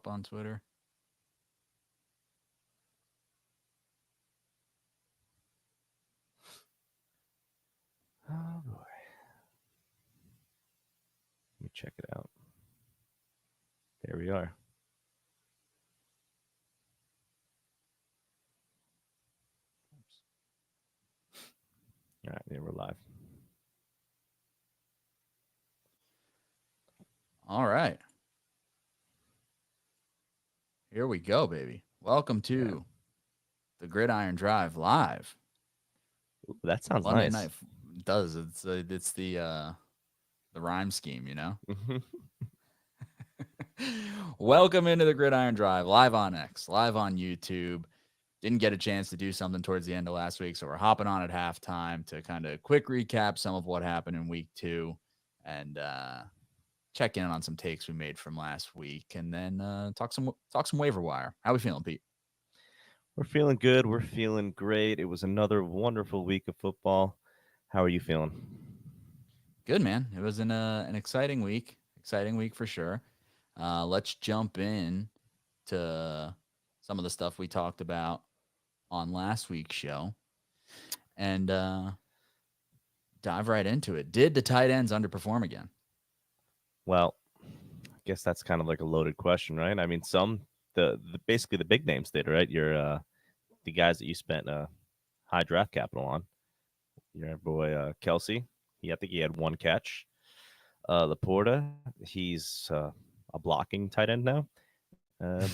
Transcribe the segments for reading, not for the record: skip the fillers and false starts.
on Twitter. Oh boy. Let me check it out. There we are. All right, there we're live. All right. Here we go, baby. Welcome Yeah. to the Gridiron Drive live. Ooh, that sounds Monday nice. night does. It's the rhyme scheme, you know? Welcome into the Gridiron Drive live on X, live on YouTube. Didn't get a chance to do something towards the end of last week, so we're hopping on at halftime to kind of quick recap some of what happened in week 2 and check in on some takes we made from last week, and then talk some waiver wire. How we feeling, Pete? We're feeling good. We're feeling great. It was another wonderful week of football. How are you feeling? Good, man. It was an exciting week for sure. Let's jump in to some of the stuff we talked about on last week's show and dive right into it. Did the tight ends underperform again? Well, I guess that's kind of like a loaded question, right? I mean, the basically the big names did, right? The guys that you spent high draft capital on. Your boy Kelsey, I think he had one catch. Laporta, he's a blocking tight end now.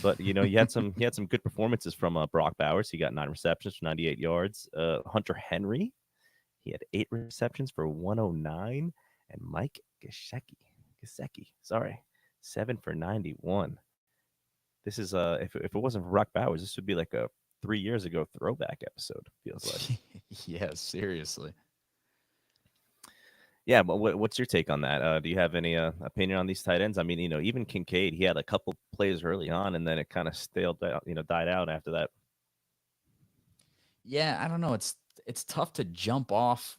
But he had some good performances from Brock Bowers. He got 9 receptions for 98 yards. Hunter Henry, he had 8 receptions for 109, and Mike Gesicki, sorry, 7 for 91. This is if it wasn't for Brock Bowers, this would be like a 3 years ago throwback episode. Feels like. Yeah, seriously. Yeah, but what's your take on that? Do you have any opinion on these tight ends? I mean, even Kincaid, he had a couple plays early on, and then it kind of staled out, died out after that. Yeah, I don't know. It's tough to jump off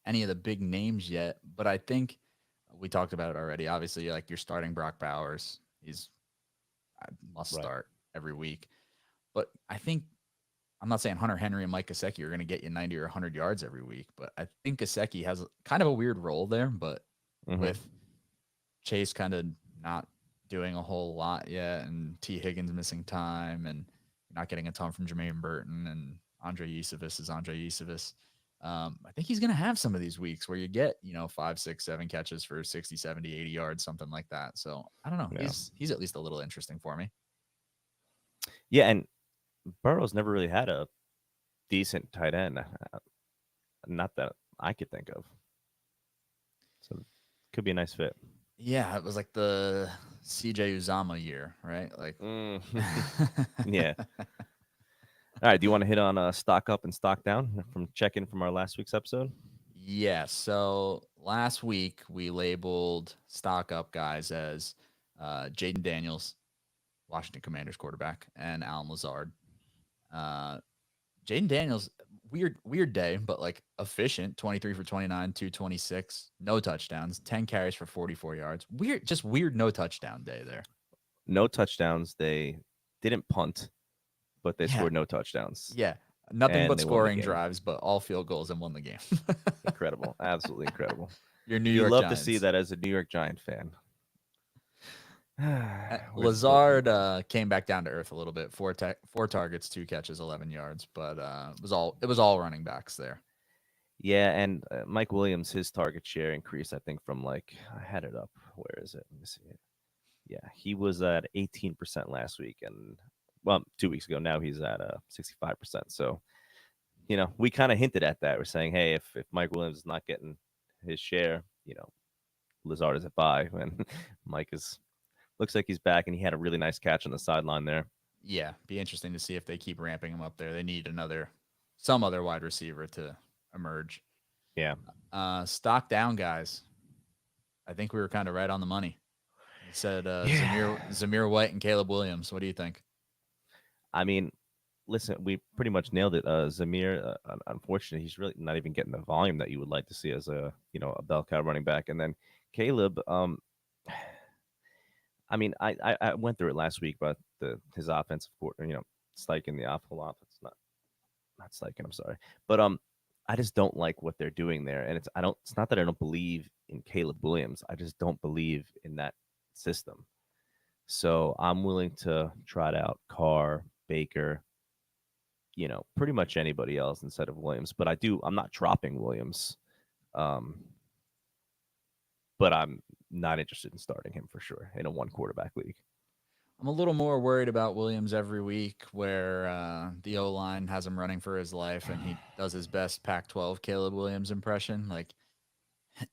any of the big names yet, but I think we talked about it already. Obviously, like you're starting Brock Bowers, he's I must Right. start every week. But I think I'm not saying Hunter Henry and Mike Gesicki are going to get you 90 or 100 yards every week, but I think Gesicki has kind of a weird role there. But Mm-hmm. with Chase kind of not doing a whole lot yet, and T. Higgins missing time, and not getting a ton from Jermaine Burton, and Andre Eusebius is Andre Eusebius. I think he's going to have some of these weeks where you get, 5, 6, 7 catches for 60, 70, 80 yards, something like that. So I don't know. Yeah. He's at least a little interesting for me. Yeah, and Burrow's never really had a decent tight end, not that I could think of. So could be a nice fit. Yeah, it was like the CJ Uzama year, right? Like, Mm. Yeah. All right. Do you want to hit on stock up and stock down from check in from our last week's episode? yeah. So last week we labeled stock up guys as Jaden Daniels, Washington Commanders quarterback, and Alan Lazard. Uh, Jaden Daniels, weird day, but like efficient, 23 for 29, 226, no touchdowns, 10 carries for 44 yards. Weird no touchdown day there. No touchdowns. They didn't punt, but they Yeah. scored no touchdowns, Yeah. Nothing and but they won the scoring game. drives, but all field goals and won the game. Incredible. Absolutely incredible. Your New You York love to see Giants. that as a New York Giant fan. We're disappointed. Lazard came back down to earth a little bit. Four targets, 2 catches, 11 yards, but it was all running backs there. Yeah, and Mike Williams, his target share increased, I think, from like, I had it up. Where is it? Let me see it. Yeah, he was at 18% last week, and well, 2 weeks ago. Now he's at 65%. So, we kind of hinted at that. We're saying, hey, if Mike Williams is not getting his share, Lazard is at buy, and Mike is looks like he's back, and he had a really nice catch on the sideline there. Yeah, be interesting to see if they keep ramping him up there. They need some other wide receiver to emerge. Yeah, Stock down guys. I think we were kind of right on the money. We said yeah. Zamir White and Caleb Williams. What do you think? I mean, listen, we pretty much nailed it. Zamir, unfortunately, he's really not even getting the volume that you would like to see as a bell cow running back. And then Caleb, I mean, I went through it last week, but his offensive Steichen, the awful offense, not Steichen, I'm sorry, but I just don't like what they're doing there, and it's not that I don't believe in Caleb Williams, I just don't believe in that system. So I'm willing to trot out Carr, Baker, pretty much anybody else instead of Williams. But I'm not dropping Williams, um, but I'm not interested in starting him for sure in a one quarterback league. I'm a little more worried about Williams every week, where the O line has him running for his life, and he does his best Pac-12 Caleb Williams impression. Like,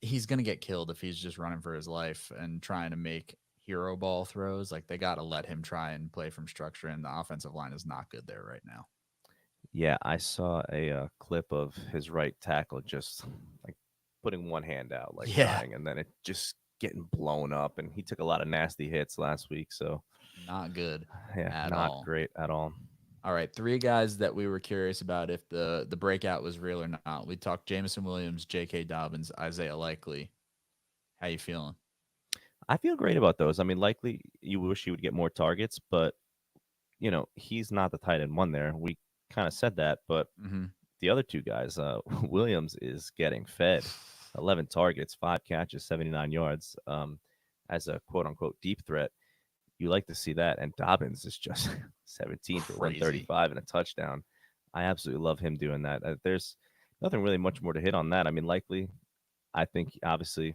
he's gonna get killed if he's just running for his life and trying to make hero ball throws. Like, they got to let him try and play from structure, and the offensive line is not good there right now. Yeah, I saw a clip of his right tackle just like putting one hand out, like Yeah, dying, and then it just getting blown up. And he took a lot of nasty hits last week. So, not good yeah, at not all. great at all. All right, three guys that we were curious about if the breakout was real or not. We talked Jamison Williams, J.K. Dobbins, Isaiah Likely. How you feeling? I feel great about those. I mean, likely you wish he would get more targets, but he's not the tight end one there. We kind of said that, but Mm-hmm. the other two guys, Williams is getting fed 11 targets, 5 catches, 79 yards as a quote unquote deep threat. You like to see that. And Dobbins is just 17 for Crazy. 135 and a touchdown. I absolutely love him doing that. There's nothing really much more to hit on that. I mean, likely, I think obviously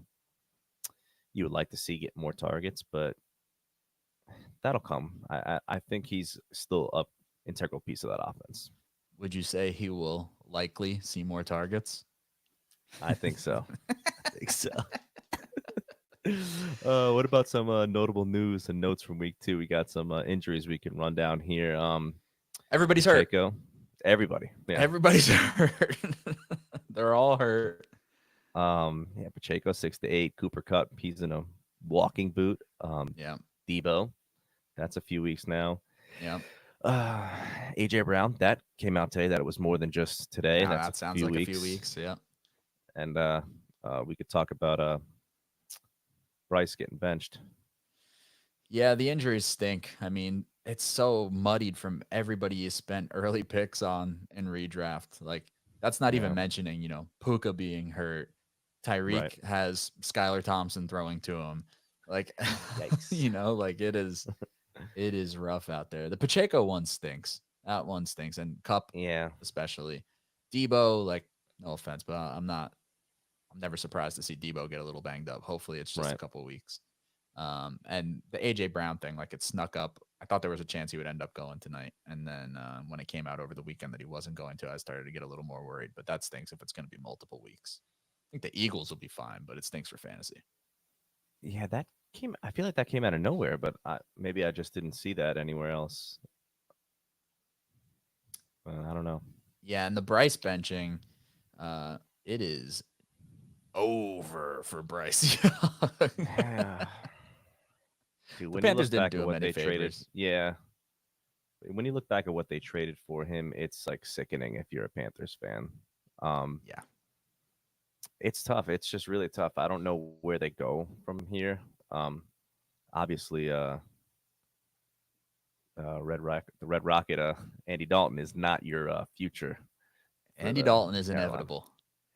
you would like to see get more targets, but that'll come. I think he's still a integral piece of that offense. Would you say he will likely see more targets? I think so. I think so. What about some notable news and notes from week 2? We got some injuries we can run down here. Everybody's hurt. Pacheco, everybody, yeah. Everybody's hurt. They're all hurt. Yeah, Pacheco 6 to 8. Cooper Cup, he's in a walking boot. Yeah. Debo, that's a few weeks now. Yeah. Uh, AJ Brown, that came out today that it was more than just today. Now That's a that sounds few like a weeks. few weeks. Yeah. And we could talk about Bryce getting benched. Yeah, the injuries stink. I mean, it's so muddied from everybody you spent early picks on in redraft. Like, that's not even Yeah, mentioning, Puka being hurt. right. Tyreek has Skylar Thompson throwing to him. Like, Yikes. like it is rough out there. The Pacheco one stinks. That one stinks. And Cup Yeah, especially. Debo, like, no offense, but I'm never surprised to see Debo get a little banged up. Hopefully it's just a right. couple of weeks. And the AJ Brown thing, like, it snuck up. I thought there was a chance he would end up going tonight, and then when it came out over the weekend that he wasn't going to, I started to get a little more worried. But that stinks if it's going to be multiple weeks. I think the Eagles will be fine, but it stinks for fantasy. Yeah, that came. I feel like that came out of nowhere, but maybe I just didn't see that anywhere else. I don't know. Yeah, and the Bryce benching, it is over for Bryce. Yeah. Dude, The when you Panthers look didn't back do at him what any they traded, favors. yeah, when you look back at what they traded for him, it's like sickening if you're a Panthers fan. Um, Yeah. it's tough. It's just really tough. I don't know where they go from here. Um, obviously, the Red Rocket, Andy Dalton is not your future for Andy the Dalton is Carolina. inevitable.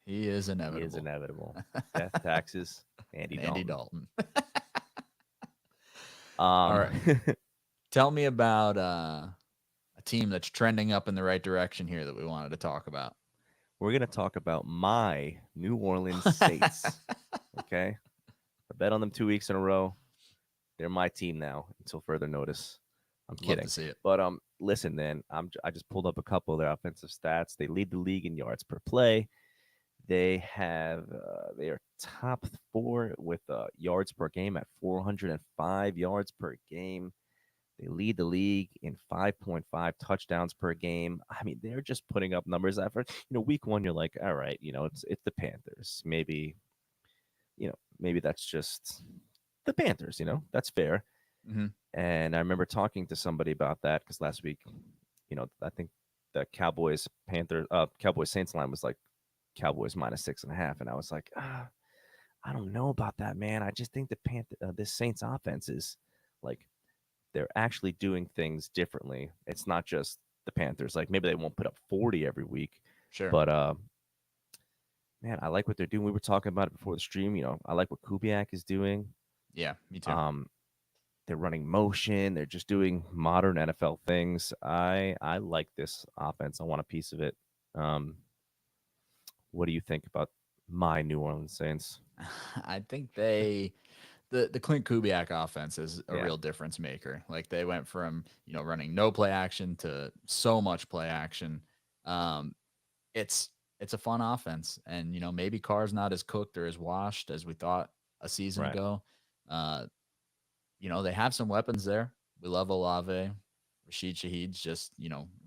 He is He is inevitable. inevitable. Death, taxes, Andy And Andy Dalton. Dalton. All Um, right. Tell me about a team that's trending up in the right direction here that we wanted to talk about. we're gonna talk about my New Orleans Saints. Okay, I bet on them 2 weeks in a row. They're my team now until further notice. I'm Love kidding, to see it. but listen, man, I just pulled up a couple of their offensive stats. They lead the league in yards per play. They are top 4 with yards per game at 405 yards per game. They lead the league in 5.5 touchdowns per game. I mean, they're just putting up numbers that for week 1 you're like, all right, it's the Panthers. Maybe that's just the Panthers, that's fair. Mm-hmm. And I remember talking to somebody about that because last week, I think the Cowboys Saints line was like Cowboys -6.5, and I was like, I don't know about that, man. I just think the this Saints offense is like they're actually doing things differently. It's not just the Panthers. Like maybe they won't put up 40 every week, Sure. but man, I like what they're doing. We were talking about it before the stream. I like what Kubiak is doing. Yeah, me too. Um, they're running motion. They're just doing modern NFL things. I like this offense. I want a piece of it. Um, what do you think about my New Orleans Saints? I think the Clint Kubiak offense is a Yeah, real difference maker. Like they went from running no play action to so much play action. Um, it's it's a fun offense, and maybe Carr's not as cooked or as washed as we thought a season right. ago. Uh, they have some weapons there. We love Olave. Rashid Shaheed's just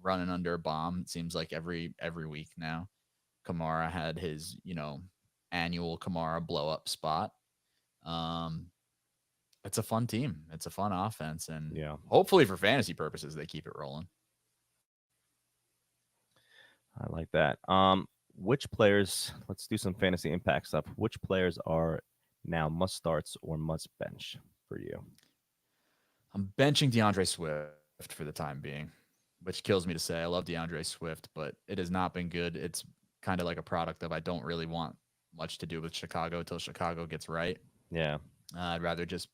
running under a bomb. It seems like every week now. Kamara had his annual Kamara blow up spot. Um, it's a fun team. It's a fun offense, and Yeah, hopefully for fantasy purposes they keep it rolling. I like that. Which players? Let's do some fantasy impact stuff. Which players are now must starts or must bench for you? I'm benching DeAndre Swift for the time being, which kills me to say. I love DeAndre Swift, but it has not been good. It's kind of like a product of I don't really want much to do with Chicago till Chicago gets right. Yeah, I'd rather just,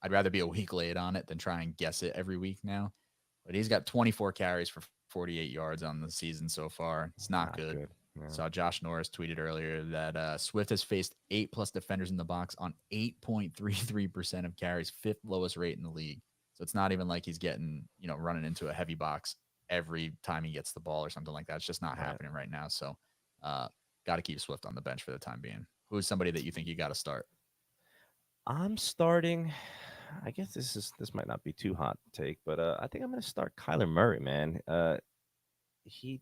I'd rather be a week late on it than try and guess it every week now. But he's got 24 carries for 48 yards on the season so far. It's not not good. good. Yeah, Saw Josh Norris tweeted earlier that Swift has faced 8+ defenders in the box on 8.33% of carries, fifth lowest rate in the league. So it's not even like he's getting, running into a heavy box every time he gets the ball or something like that. It's just not right. happening right now. So got to keep Swift on the bench for the time being. Who's somebody that you think you got to start? I'm starting. I guess this might not be too hot to take, but I think I'm going to start Kyler Murray, man. He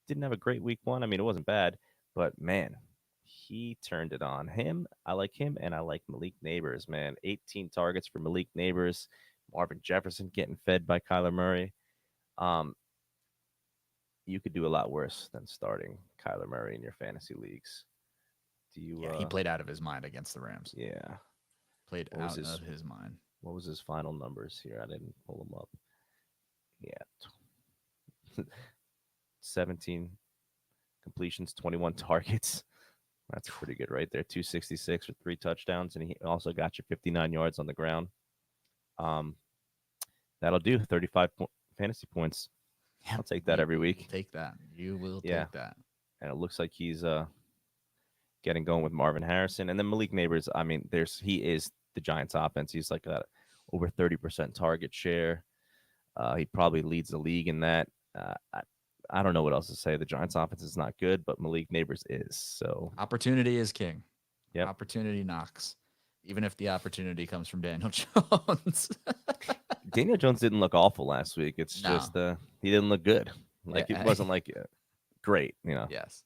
didn't have a great week one. I mean, it wasn't bad, but man, he turned it on. I like him, and I like Malik Neighbors, man. 18 targets for Malik Neighbors. Marvin Jefferson getting fed by Kyler Murray. Um, you could do a lot worse than starting Kyler Murray in your fantasy leagues. Do you? Yeah, he played out of his mind against the Rams. Yeah. Played What was out his? of his mind. What was his final numbers here? I didn't pull them up. Yeah, 17 completions, 21 targets. That's pretty good right there. 266 for 3 touchdowns, and he also got you 59 yards on the ground. Um, that'll do 35 fantasy points. Yeah, I'll take that you every will week. take that. You will Yeah, take that. and it looks like he's getting going with Marvin Harrison, and then Malik Neighbors. I mean, he is the Giants' offense. He's like got over 30% target share. He probably leads the league in that. I don't know what else to say. The Giants' offense is not good, but Malik Neighbors is. So, Opportunity is king. yep. Opportunity knocks, even if the opportunity comes from Daniel Jones. Daniel Jones didn't look awful last week. It's No. just he didn't look good. Like it Yeah. wasn't like great. Yes.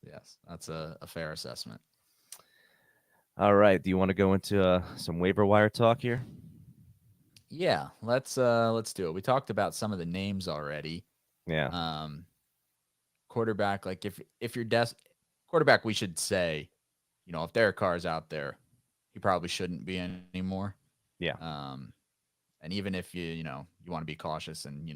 That's a fair assessment. All right. Do you want to go into some waiver wire talk here? Yeah. Let's do it. We talked about some of the names already. Yeah. Um, quarterback, like if you're quarterback, we should say, if Derek Carr is out there, he probably shouldn't be anymore. Yeah. Um, and even if you want to be cautious and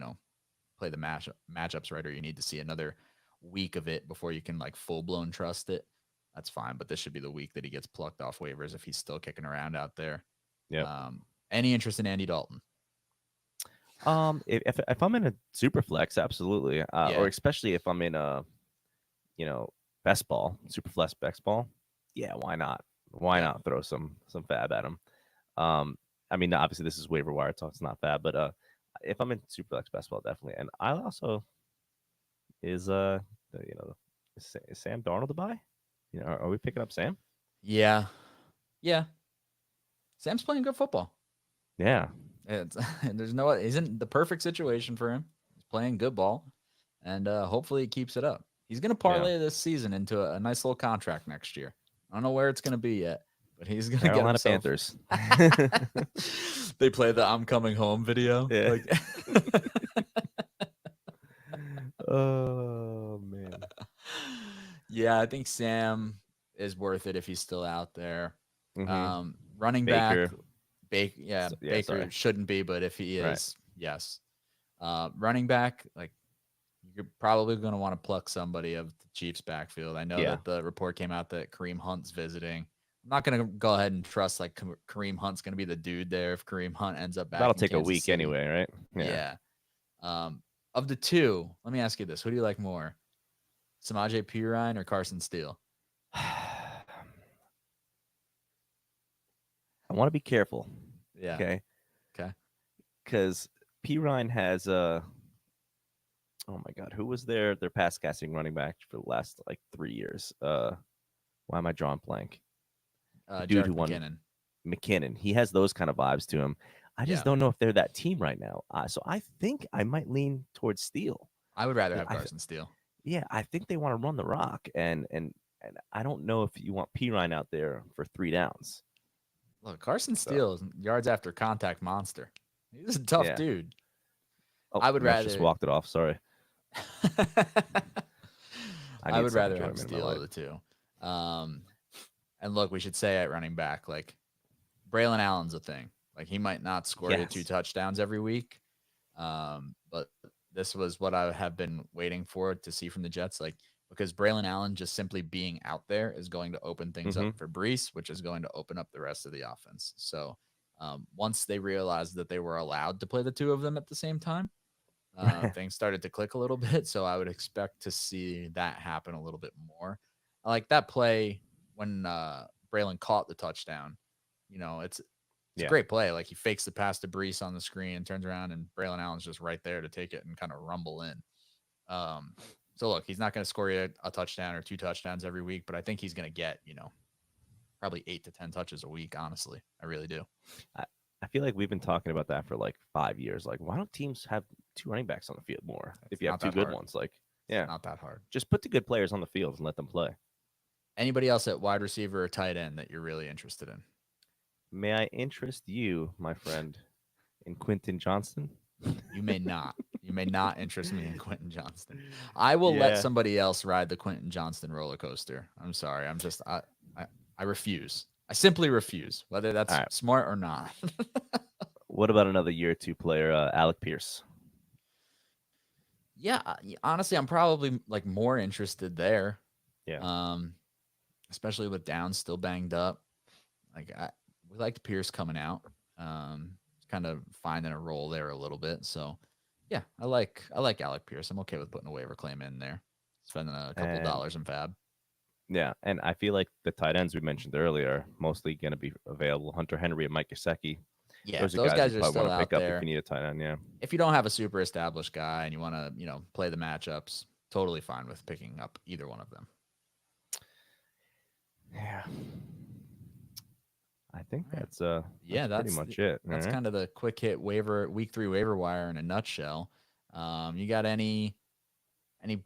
play the matchups right, or you need to see another week of it before you can like full blown trust it, that's fine. But this should be the week that he gets plucked off waivers if he's still kicking around out there. Yep. Any interest in Andy Dalton? If I'm in a super flex, absolutely. Or Yeah, especially if I'm in a best ball, super flex best ball. Yeah. Why not? Why yeah, not throw some fab at him? Um, I mean, obviously this is waiver wire talk. It's not fab, but if I'm in super flex best ball, definitely. And I also is you know is Sam Darnold to buy? Are we picking up Sam? yeah, yeah. Sam's playing good football. Yeah, It's, there's no isn't the perfect situation for him. He's playing good ball, and hopefully he keeps it up. He's going to yeah. parlay this season into a nice little contract next year. I don't know where it's going to be yet, but he's going to get Carolina himself. Panthers. They play the "I'm coming home" video. Yeah. Like, Oh man. yeah, I think Sam is worth it if he's still out there. Hmm. Running back, Baker. Yeah, Yeah, Baker sorry. shouldn't be, but if he Right. is, yes. Running back, like you're probably going to want to pluck somebody of the Chiefs backfield. I know Yeah. that the report came out that Kareem Hunt's visiting. I'm not going to go ahead and trust like Kareem Hunt's going to be the dude there if Kareem Hunt ends up back That'll in take a Kansas week City. anyway, right? Yeah. Yeah. Of the two, let me ask you this: who do you like more, Samaje Perine or Carson Steele? I want to be careful, Yeah. okay? Okay. Because P Ryan has oh my god, who was their pass casting running back for the last like 3 years? Why am I drawing blank? The dude who Jarek won McKinnon. McKinnon. He has those kind of vibes to him. I just Yeah. don't know if they're that team right now. So I think I might lean towards Steele. I would rather 'Cause have Carson Steele. yeah, I think they want to run the rock, and I don't know if you want P Ryan out there for 3 downs. Look, Carson So Steele is yards after contact monster. He's a tough yeah. dude. Oh, I would Mesh just rather walked it off. Sorry, I I need would some rather have enjoyment in my Steele of life. the two. Um, and look, we should say at running back, like Braylon Allen's a thing. Like he might not score you two Yes. touchdowns every week, but this was what I have been waiting for to see from the Jets. Like because Braylon Allen just simply being out there is going to open things up Mm-hmm. for Brees, which is going to open up the rest of the offense. So once they realized that they were allowed to play the two of them at the same time, things started to click a little bit. So I would expect to see that happen a little bit more. I like that play when Braylon caught the touchdown. You know, it's a Yeah. great play. Like he fakes the pass to Brees on the screen and turns around, and Braylon Allen's just right there to take it and kind of rumble in. Um, so look, he's not going to score you a touchdown or two touchdowns every week, but I think he's going to get probably 8 to 10 touches a week. Honestly, I really do. I, I feel like we've been talking about that for like 5 years. Like, why don't teams have two running backs on the field more? It's If you have not two that good hard. ones, like, It's yeah, not that hard. just put the good players on the field and let them play. Anybody else at wide receiver or tight end that you're really interested in? May I interest you, my friend, in Quentin Johnston? You may not. You may not interest me in Quentin Johnston. I will let Yeah. somebody else ride the Quentin Johnston roller coaster. I'm sorry. I refuse. I simply refuse, whether All that's right. smart or not. What about another year or two player, Alec Pierce? Yeah, honestly, I'm probably like more interested there. Yeah. Um, especially with Downs still banged up. Like we liked Pierce coming out. Um, kind of finding a role there a little bit. So yeah, I like Alec Pierce. I'm okay with putting a waiver claim in there, spending a couple And dollars in Fab. yeah, and I feel like the tight ends we mentioned earlier are mostly going to be available. Hunter Henry and Mike Gesicki. Yeah, if Those are those guys you guys are probably want still to pick out up if you there, need a tight end. Yeah. if you don't have a super established guy and you want to, play the matchups, totally fine with picking up either one of them. Yeah. I think All right. that's Yeah, pretty much it. All that's right. kind of the quick hit waiver week 3 waiver wire in a nutshell. You got any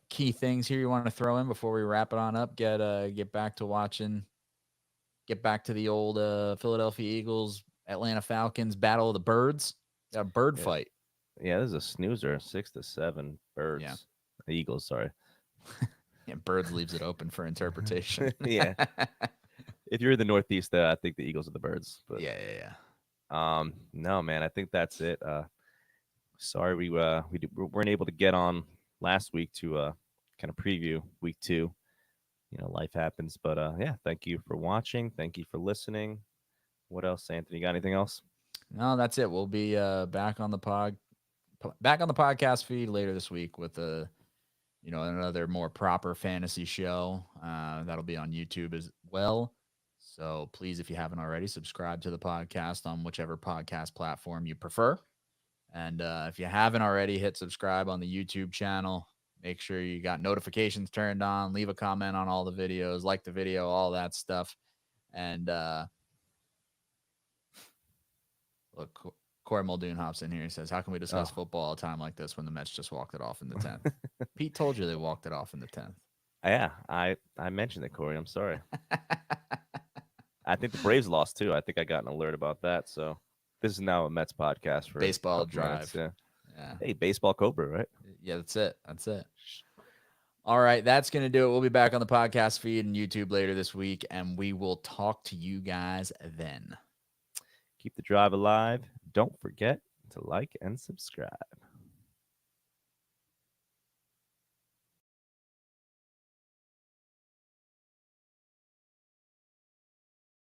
key things here you want to throw in before we wrap it on up? Get back to watching. Get back to the old Philadelphia Eagles, Atlanta Falcons battle of the birds. Got a bird Yeah. fight. Yeah, this is a snoozer. 6-7 Yeah, birds. Eagles, sorry. yeah. Birds leaves it open for interpretation. Yeah. If you're in the Northeast, I think the Eagles are the birds. But Yeah, yeah, yeah. no, man, I think that's it. Sorry we weren't able to get on last week to kind of preview week 2. Life happens, but yeah, thank you for watching. Thank you for listening. What else, Anthony? Got anything else? No, that's it. We'll be back on the podcast feed later this week with another more proper fantasy show. That'll be on YouTube as well. So please, if you haven't already, subscribe to the podcast on whichever podcast platform you prefer. And if you haven't already, hit subscribe on the YouTube channel. Make sure you got notifications turned on. Leave a comment on all the videos, like the video, all that stuff. And look, Corey Muldoon hops in here. He says, "How can we discuss Oh, football all the time like this when the Mets just walked it off in the 10th?" Pete told you they walked it off in the 10th. yeah, I mentioned it, Corey. I'm sorry. I think the Braves lost too. I think I got an alert about that. So this is now a Mets podcast for a Baseball couple minutes. drive. Yeah. Yeah. Hey, baseball Cobra, right? Yeah, that's it. That's it. All right, that's going to do it. We'll be back on the podcast feed and YouTube later this week, and we will talk to you guys then. Keep the drive alive. Don't forget to like and subscribe.